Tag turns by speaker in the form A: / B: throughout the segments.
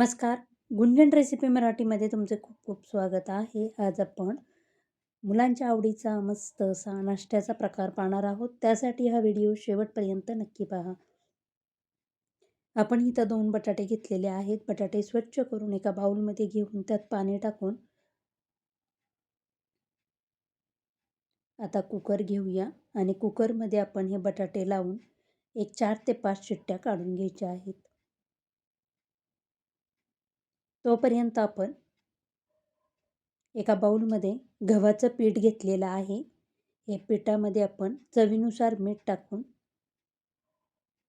A: नमस्कार. गुंजन रेसिपी मराठीमध्ये तुमचे खूप खूप स्वागत आहे. आज आपण मुलांच्या आवडीचा मस्त असा नाश्त्याचा प्रकार पाहणार आहोत. त्यासाठी हा व्हिडिओ शेवटपर्यंत नक्की पहा. आपण इथं 2 बटाटे घेतलेले आहेत. बटाटे स्वच्छ करून एका बाउलमध्ये घेऊन त्यात पाणी टाकून आता कुकर घेऊया आणि कुकरमध्ये आपण हे बटाटे लावून एक 4 ते 5 शिट्ट्या काढून घ्यायच्या आहेत. तोपर्यंत आपण एका बाउलमध्ये गव्हाचं पीठ घेतलेलं आहे. हे पिठामध्ये आपण चवीनुसार मीठ टाकून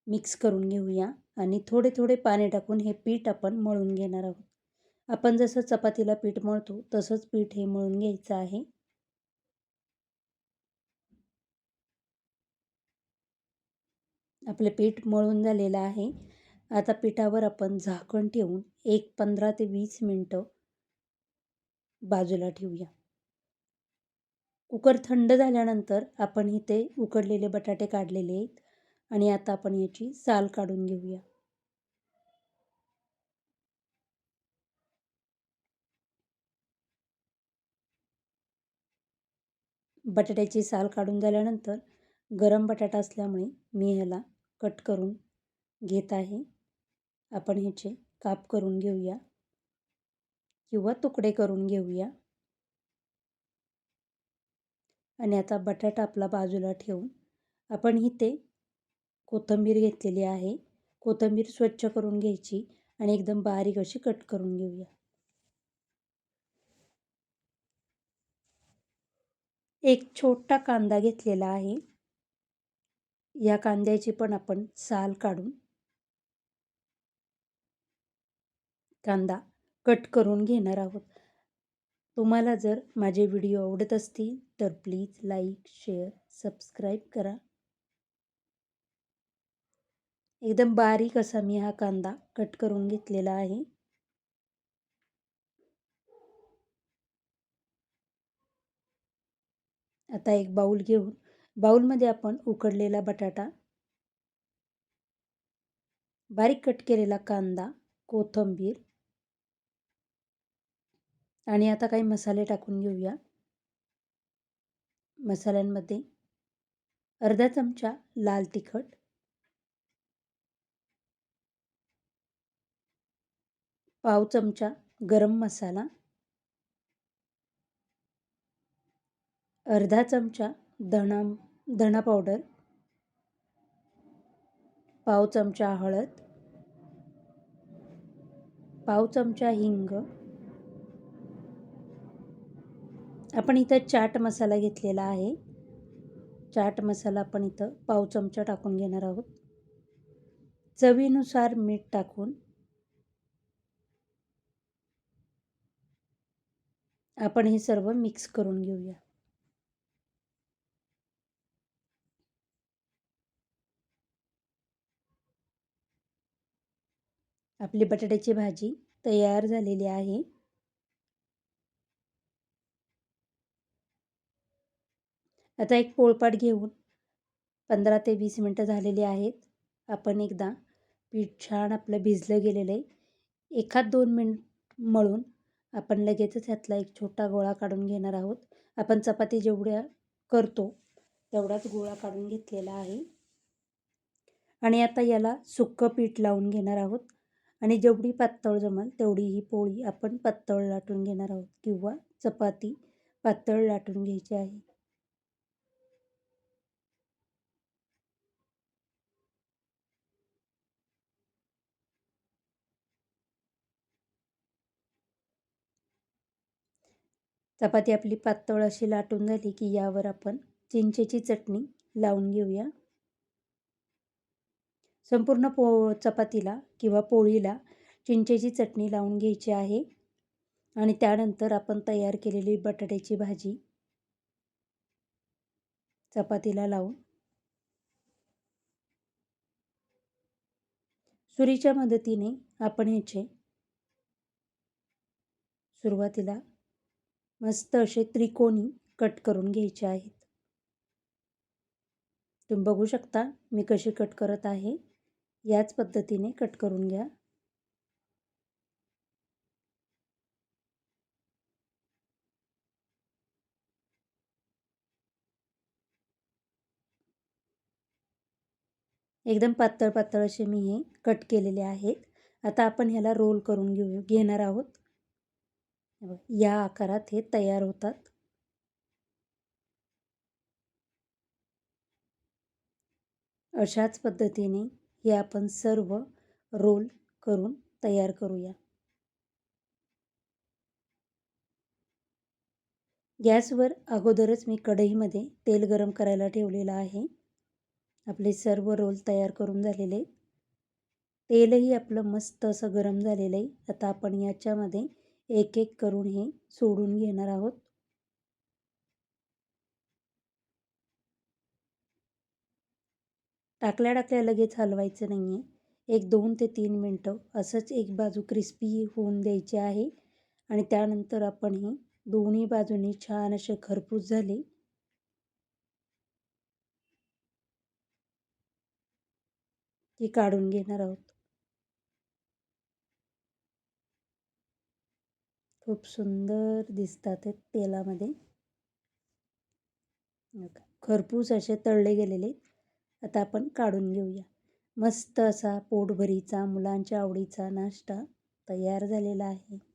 A: मिक्स करून घेऊया आणि थोडे थोडे पाणी टाकून हे पीठ आपण मळून घेणार आहोत. आपण जसं चपातीला पीठ मळतो तसंच पीठ हे मळून घ्यायचं आहे. आपले पीठ मळून झालेलं आहे. आता पिठावर आपण झाकण ठेवून 15 ते 20 मिनटं बाजूला ठेवूया. कुकर थंड झाल्यानंतर आपण इथे उकडलेले बटाटे काढलेले आहेत आणि आता आपण याची साल काढून घेऊया. बटाट्याची साल काढून झाल्यानंतर गरम बटाटा असल्यामुळे मी ह्याला कट करून घेत आहे. आपण ह्याचे काप करून घेऊया किंवा तुकडे करून घेऊया. आणि आता बटाटा आपला बाजूला ठेवून आपण इथे कोथिंबीर घेतलेली आहे. कोथिंबीर स्वच्छ करून घ्यायची आणि एकदम बारीक अशी कट करून घेऊया. एक छोटा कांदा घेतलेला आहे. या कांद्याची पण आपण साल काढून कांदा कट करून घेणार आहोत. तुम्हाला जर माझे व्हिडिओ आवडत असतील तर प्लीज लाईक, शेअर, सबस्क्राईब करा. एकदम बारीक असा मी हा कांदा कट करून घेतलेला आहे. आता एक बाउल घेऊन बाउलमध्ये आपण उकडलेला बटाटा, बारीक कट केलेला कांदा, कोथिंबीर आणि आता काही मसाले टाकून घेऊया. मसाल्यांमध्ये अर्धा चमचा लाल तिखट, पाव चमचा गरम मसाला, अर्धा चमचा धणा पावडर, पाव चमचा हळद, पाव चमचा हिंग. आपण इथं चाट मसाला घेतलेला आहे. चाट मसाला आपण इथं पाव चमचा टाकून घेणार आहोत. चवीनुसार मीठ टाकून आपण हे सर्व मिक्स करून घेऊया. आपली बटाट्याची भाजी तयार झालेली आहे. आता एक पोळपाट घेऊन 15 ते 20 मिनटं झालेली आहेत. आपण एकदा पीठ छान आपलं भिजलं गेलेलं आहे. 1-2 मिनिट मळून आपण लगेचच ह्यातला एक छोटा गोळा काढून घेणार आहोत. आपण चपाती जेवढ्या करतो तेवढाच गोळा काढून घेतलेला आहे. आणि आता याला सुक्कं पीठ लावून घेणार आहोत आणि जेवढी पातळ जमेल तेवढी ही पोळी आपण पातळ लाटून घेणार आहोत किंवा चपाती पातळ लाटून घ्यायची आहे. चपाती आपली पातळ अशी लाटून झाली की यावर आपण चिंचेची चटणी लावून घेऊया. संपूर्ण चपातीला किंवा पोळीला चिंचेची चटणी लावून घ्यायची आहे. आणि त्यानंतर आपण तयार केलेली बटाट्याची भाजी चपातीला लावून सुरीच्या मदतीने आपण ह्याचे सुरुवातीला मस्त असे त्रिकोणी कट करून घ्यायचे आहेत. तुम्ही बघू शकता मी कशी कट करत आहे. याच पद्धतीने कट करून घ्या. एकदम पातळ पातळ असे मी हे कट केलेले आहेत. आता आपण ह्याला रोल करून घेणार आहोत. या आकारात हे तयार होतात. अशाच पद्धतीने हे आपण सर्व रोल करून तयार करूया. गॅसवर अगोदरच मी कढईमध्ये तेल गरम करायला ठेवलेलं आहे. आपले सर्व रोल तयार करून झालेले. तेलही आपलं मस्त असं गरम झालेलं आहे. आता आपण याच्यामध्ये एक एक करून हे सोडून घेणार आहोत. टाकल्या लगेच हलवायचं नाही आहे. एक 2 ते 3 मिनटं असंच एक बाजू क्रिस्पी होऊन द्यायची आहे आणि त्यानंतर आपण हे दोन्ही बाजूनी छान असे खरपूस झाले की काढून घेणार आहोत. खूप सुंदर दिसतात ते तेलामध्ये. खरपूस असे तळले गेलेले. आता आपण काढून घेऊया. मस्त असा पोटभरीचा मुलांच्या आवडीचा नाश्ता तयार झालेला आहे.